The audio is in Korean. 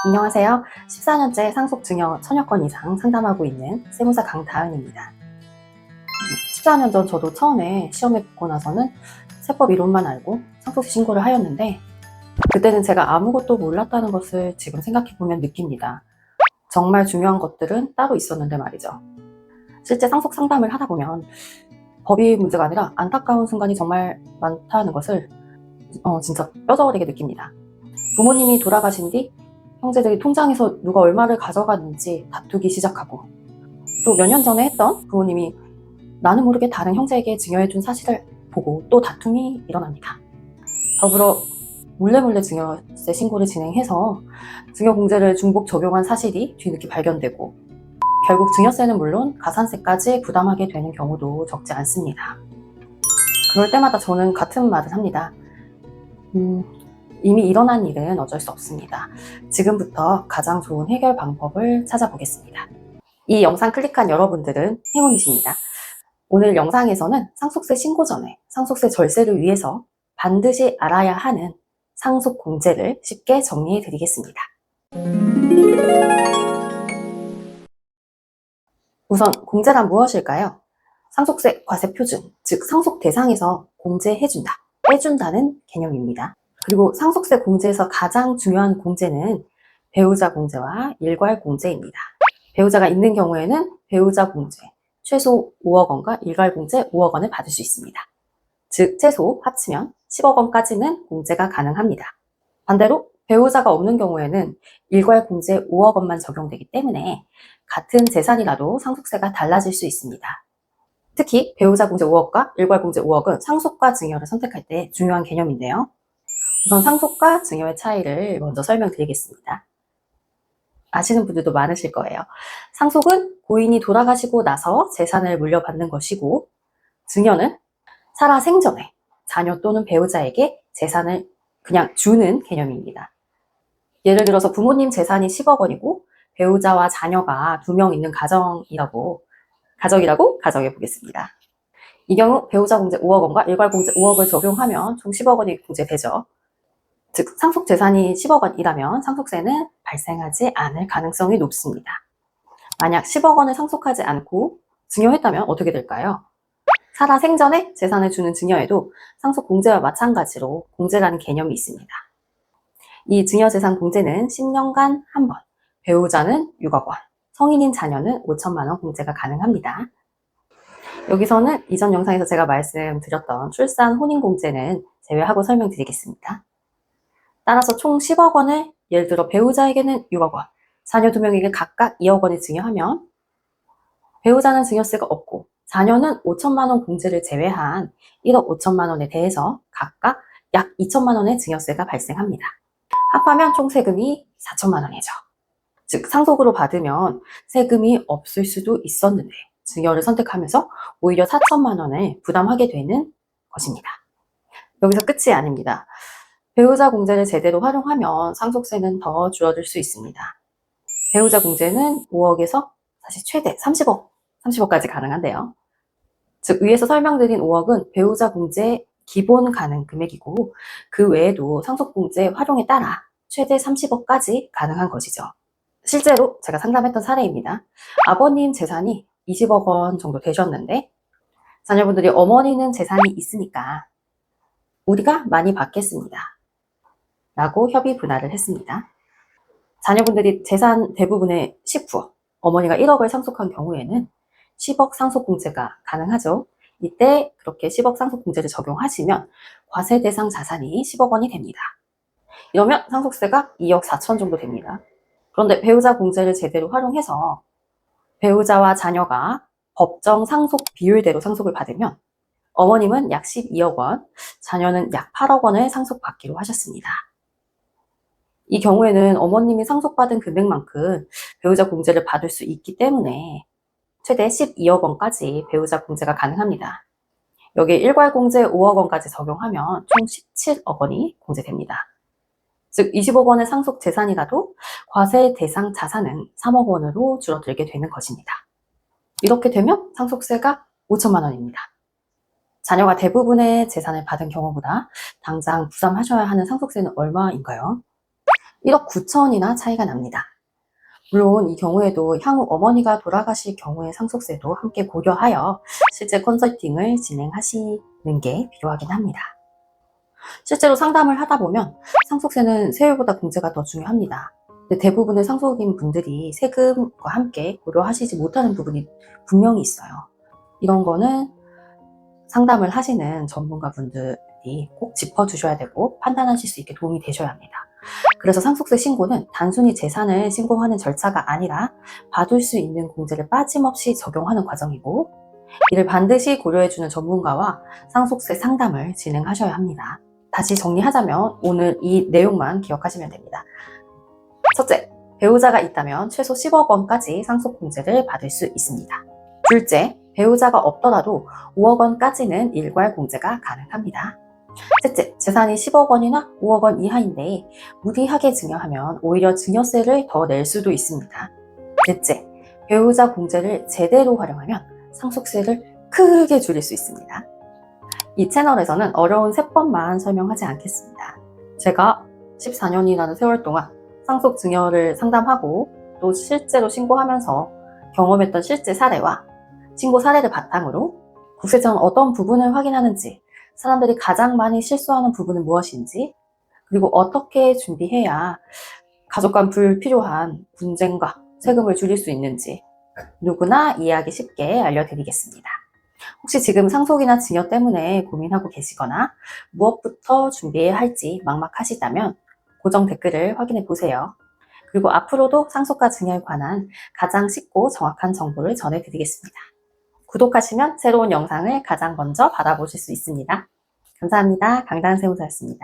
안녕하세요. 14년째 상속증여 1000여 건 이상 상담하고 있는 세무사 강다은입니다. 14년 전 저도 처음에 시험에 붙고 나서는 세법 이론만 알고 상속세 신고를 하였는데, 그때는 제가 아무것도 몰랐다는 것을 지금 생각해보면 느낍니다. 정말 중요한 것들은 따로 있었는데 말이죠. 실제 상속 상담을 하다 보면 법이 문제가 아니라 안타까운 순간이 정말 많다는 것을 진짜 뼈저리게 느낍니다. 부모님이 돌아가신 뒤 형제들이 통장에서 누가 얼마를 가져갔는지 다투기 시작하고, 또 몇 년 전에 했던 부모님이 나는 모르게 다른 형제에게 증여해준 사실을 보고 또 다툼이 일어납니다. 더불어 몰래 증여세 신고를 진행해서 증여공제를 중복 적용한 사실이 뒤늦게 발견되고, 결국 증여세는 물론 가산세까지 부담하게 되는 경우도 적지 않습니다. 그럴 때마다 저는 같은 말을 합니다. 이미 일어난 일은 어쩔 수 없습니다. 지금부터 가장 좋은 해결 방법을 찾아보겠습니다. 이 영상 클릭한 여러분들은 행운이십니다. 오늘 영상에서는 상속세 신고 전에 상속세 절세를 위해서 반드시 알아야 하는 상속 공제를 쉽게 정리해 드리겠습니다. 우선 공제란 무엇일까요? 상속세 과세 표준, 즉 상속 대상에서 공제해준다, 빼준다는 개념입니다. 그리고 상속세 공제에서 가장 중요한 공제는 배우자 공제와 일괄 공제입니다. 배우자가 있는 경우에는 배우자 공제 최소 5억 원과 일괄 공제 5억 원을 받을 수 있습니다. 즉 최소 합치면 10억 원까지는 공제가 가능합니다. 반대로 배우자가 없는 경우에는 일괄 공제 5억 원만 적용되기 때문에 같은 재산이라도 상속세가 달라질 수 있습니다. 특히 배우자 공제 5억과 일괄 공제 5억은 상속과 증여를 선택할 때 중요한 개념인데요. 우선 상속과 증여의 차이를 먼저 설명드리겠습니다. 아시는 분들도 많으실 거예요. 상속은 고인이 돌아가시고 나서 재산을 물려받는 것이고, 증여는 살아 생전에 자녀 또는 배우자에게 재산을 그냥 주는 개념입니다. 예를 들어서 부모님 재산이 10억 원이고 배우자와 자녀가 2명 있는 가정이라고 가정해 보겠습니다. 이 경우 배우자 공제 5억 원과 일괄 공제 5억을 적용하면 총 10억 원이 공제되죠. 즉 상속 재산이 10억 원이라면 상속세는 발생하지 않을 가능성이 높습니다. 만약 10억 원을 상속하지 않고 증여했다면 어떻게 될까요? 살아 생전에 재산을 주는 증여에도 상속 공제와 마찬가지로 공제라는 개념이 있습니다. 이 증여재산 공제는 10년간 한 번, 배우자는 6억 원, 성인인 자녀는 5천만 원 공제가 가능합니다. 여기서는 이전 영상에서 제가 말씀드렸던 출산 혼인공제는 제외하고 설명드리겠습니다. 따라서 총 10억 원을 예를 들어 배우자에게는 6억 원, 자녀 2명에게 각각 2억 원을 증여하면 배우자는 증여세가 없고 자녀는 5천만 원 공제를 제외한 1억 5천만 원에 대해서 각각 약 2천만 원의 증여세가 발생합니다. 합하면 총 세금이 4천만 원이죠. 즉 상속으로 받으면 세금이 없을 수도 있었는데 증여를 선택하면서 오히려 4천만 원을 부담하게 되는 것입니다. 여기서 끝이 아닙니다. 배우자 공제를 제대로 활용하면 상속세는 더 줄어들 수 있습니다. 배우자 공제는 5억에서 사실 최대 30억까지 가능한데요. 즉 위에서 설명드린 5억은 배우자 공제 기본 가능 금액이고, 그 외에도 상속 공제 활용에 따라 최대 30억까지 가능한 것이죠. 실제로 제가 상담했던 사례입니다. 아버님 재산이 20억 원 정도 되셨는데 자녀분들이 어머니는 재산이 있으니까 우리가 많이 받겠습니다 라고 협의 분할을 했습니다. 자녀분들이 재산 대부분의 19억, 어머니가 1억을 상속한 경우에는 10억 상속공제가 가능하죠. 이때 그렇게 10억 상속공제를 적용하시면 과세 대상 자산이 10억 원이 됩니다. 이러면 상속세가 2억 4천 정도 됩니다. 그런데 배우자 공제를 제대로 활용해서 배우자와 자녀가 법정 상속 비율대로 상속을 받으면 어머님은 약 12억 원, 자녀는 약 8억 원을 상속받기로 하셨습니다. 이 경우에는 어머님이 상속받은 금액만큼 배우자 공제를 받을 수 있기 때문에 최대 12억 원까지 배우자 공제가 가능합니다. 여기에 일괄 공제 5억 원까지 적용하면 총 17억 원이 공제됩니다. 즉 20억 원의 상속 재산이라도 과세 대상 자산은 3억 원으로 줄어들게 되는 것입니다. 이렇게 되면 상속세가 5천만 원입니다. 자녀가 대부분의 재산을 받은 경우보다 당장 부담하셔야 하는 상속세는 얼마인가요? 1억 9천이나 차이가 납니다. 물론 이 경우에도 향후 어머니가 돌아가실 경우의 상속세도 함께 고려하여 실제 컨설팅을 진행하시는 게 필요하긴 합니다. 실제로 상담을 하다 보면 상속세는 세율보다 공제가 더 중요합니다. 근데 대부분의 상속인 분들이 세금과 함께 고려하시지 못하는 부분이 분명히 있어요. 이런 거는 상담을 하시는 전문가분들이 꼭 짚어주셔야 되고 판단하실 수 있게 도움이 되셔야 합니다. 그래서 상속세 신고는 단순히 재산을 신고하는 절차가 아니라 받을 수 있는 공제를 빠짐없이 적용하는 과정이고, 이를 반드시 고려해주는 전문가와 상속세 상담을 진행하셔야 합니다. 다시 정리하자면 오늘 이 내용만 기억하시면 됩니다. 첫째, 배우자가 있다면 최소 10억 원까지 상속공제를 받을 수 있습니다. 둘째, 배우자가 없더라도 5억 원까지는 일괄 공제가 가능합니다. 셋째, 재산이 10억 원이나 5억 원 이하인데 무리하게 증여하면 오히려 증여세를 더 낼 수도 있습니다. 넷째, 배우자 공제를 제대로 활용하면 상속세를 크게 줄일 수 있습니다. 이 채널에서는 어려운 세법만 설명하지 않겠습니다. 제가 14년이라는 세월 동안 상속 증여를 상담하고 또 실제로 신고하면서 경험했던 실제 사례와 신고 사례를 바탕으로 국세청은 어떤 부분을 확인하는지, 사람들이 가장 많이 실수하는 부분은 무엇인지, 그리고 어떻게 준비해야 가족 간 불필요한 분쟁과 세금을 줄일 수 있는지 누구나 이해하기 쉽게 알려드리겠습니다. 혹시 지금 상속이나 증여 때문에 고민하고 계시거나 무엇부터 준비해야 할지 막막하시다면 고정 댓글을 확인해 보세요. 그리고 앞으로도 상속과 증여에 관한 가장 쉽고 정확한 정보를 전해드리겠습니다. 구독하시면 새로운 영상을 가장 먼저 받아보실 수 있습니다. 감사합니다. 강단세무사였습니다.